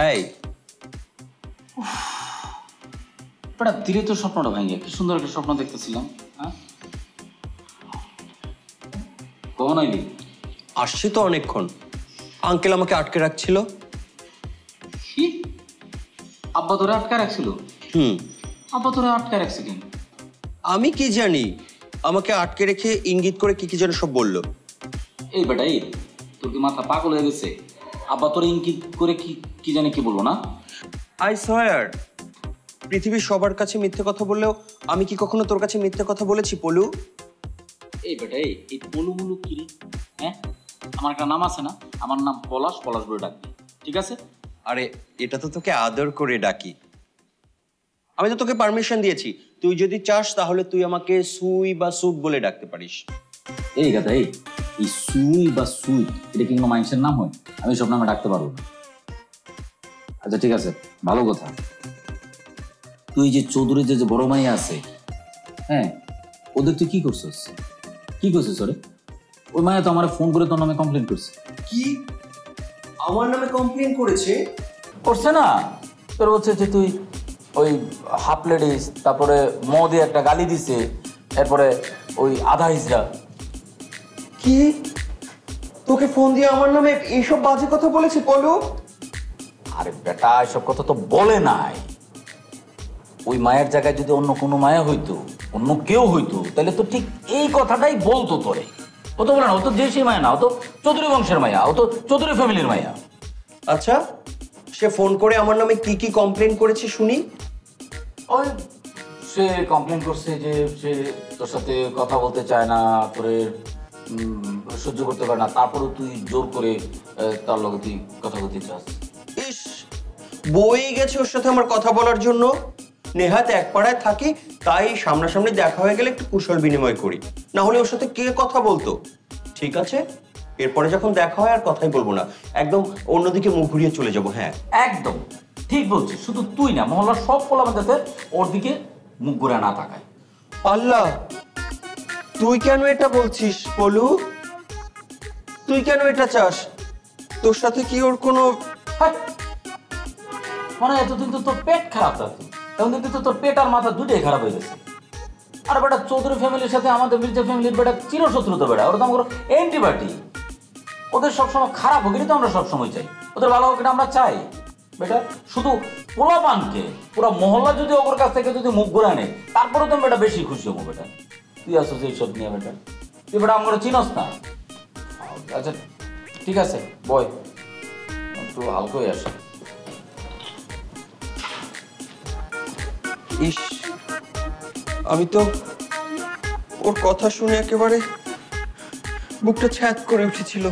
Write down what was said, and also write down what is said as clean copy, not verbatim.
এই বেটা ধীরে তো স্বপ্নটা ভাঙিয়ে কি সুন্দর একটা স্বপ্ন দেখতেছিলাম। হ্যাঁ কখন আইলি? আসছি তো অনেকক্ষণ। আঙ্কেল আমাকে আটকে রাখছিল। কি আব্বা তোরে আটকা রাখছিল? আব্বা তোরে আটকা রাখছে কেন? আমি কি জানি, আমাকে আটকে রেখে ইঙ্গিত করে কি যেন সব বললো। এই বেটা এই তোর কি মাথা পাগল হয়ে গেছে? আব্বা তোরে ইঙ্গিত করে কি জানি কি বলবো না? আই সোয়ার পৃথিবীর সবার কাছে মিথ্যে কথা বললেও আমি কি কখনো তোর কাছে মিথ্যে কথা বলেছি পলু? এই বেটা এই পলু মুলু কি রে? হ্যাঁ আমার একটা নাম আছে না? আমার নাম পলাশ, পলাশ বলে ডাকবি, ঠিক আছে? আরে এটা তো তোকে আদর করে ডাকি। আমি তো তোকে পারমিশন দিয়েছি, তুই যদি চাস তাহলে তুই আমাকে সুই বা সুট বলে ডাকতে পারিস। এই কথা এই সুই বা সুই এটা কি কোনো মানুষের নাম হয়? আমি সব নামে ডাকতে পারবো না। আচ্ছা ঠিক আছে, ভালো কথা। তুই যে চৌধুরীর যে বড় মাইয়া আছে, হ্যাঁ ওদের তুই কি করছিস? কি করছিস ওরে? ওই মাইয়া তো আমার ফোন করে তোর নামে কমপ্লেন করছে। কি আমার নামে কমপ্লেন করেছে? করছে না? তোর হচ্ছে যে তুই ওই হাফ লেডিস, তারপরে মদে একটা গালি দিছে, এরপরে ওই আধা হিজড়া। কি তোকে ফোন দিয়ে আমার নামে এইসব বাজে কথা বলেছে পলু? আরে বেটা এসব কথা তো বলে নাই। ওই মায়ের জায়গায় যদি অন্য কোনো মায়া হইতো, অন্য কেউ হইতো, তাহলে তো ঠিক এই কথাটাই বলতো তোরে। ও তো বলে না, ও তো দেশি মায়া না, ও তো চৌধুরী বংশের মায়া, ও তো চৌধুরী ফ্যামিলির মায়া। আচ্ছা সে ফোন করে আমার নামে কি কমপ্লেন করেছে শুনি। ওই সে কমপ্লেন করছে যে সে তোর সাথে কথা বলতে চায় না, তোরে সহ্য করতে পারে না, তারপরেও তুই জোর করে তার লগে তুই কথা বলতে চাস। ইস, বই গেছে ওর সাথে আমার কথা বলার জন্য। নেহাত এক পাড়ায় থাকি, তাই সামনাসামনি দেখা হয়ে গেলে একটু কুশল বিনিময় করি, না হলে ওর সাথে কে কথা বলতো। ঠিক আছে, এরপরে যখন দেখা হয় আর কথাই বলবো না, একদম অন্যদিকে মুখ ঘুরিয়ে চলে যাবো। হ্যাঁ একদম ঠিক বলছিস, শুধু তুই না, মহল্লার সব পোলাপান যাতে ওর দিকে মুখ ঘুরে না তাকায়। আল্লাহ, তুই কেন এটা বলছিস পলু? তুই কেন এটা চাস? তোর সাথে কি ওর কোনো... মানে এতদিন তো তোর পেট খারাপ থাকতো, এখন কিন্তু তোর পেট আর মাথা দুটোই খারাপ হয়ে গেছে। আর বেটা চৌধুরী ফ্যামিলির সাথে আমাদের মির্জা ফ্যামিলির বেটা চিরশত্রুতা বেটা, ওরা তো আমার অ্যান্টিবায়োটিক। ওদের সবসময় খারাপ হোক তো আমরা সবসময় চাই, ওদের ভালো হোক আমরা চাই বেটা। শুধু পোলাপানকে পুরো মহল্লা যদি ওর কাছ থেকে যদি মুখ ঘুরে আনে, তারপরে তো বেটা বেশি খুশি হবো বেটা। তুই আসছিস এইসব নিয়ে বেটা, তুই বেটা আমার চিনস না। আচ্ছা ঠিক আছে বয়, একটু হালকা হয়ে আসে। ইস, আমি তো ওর কথা শুনে একেবারে বুকটা ছ্যাঁত করে উঠেছিল।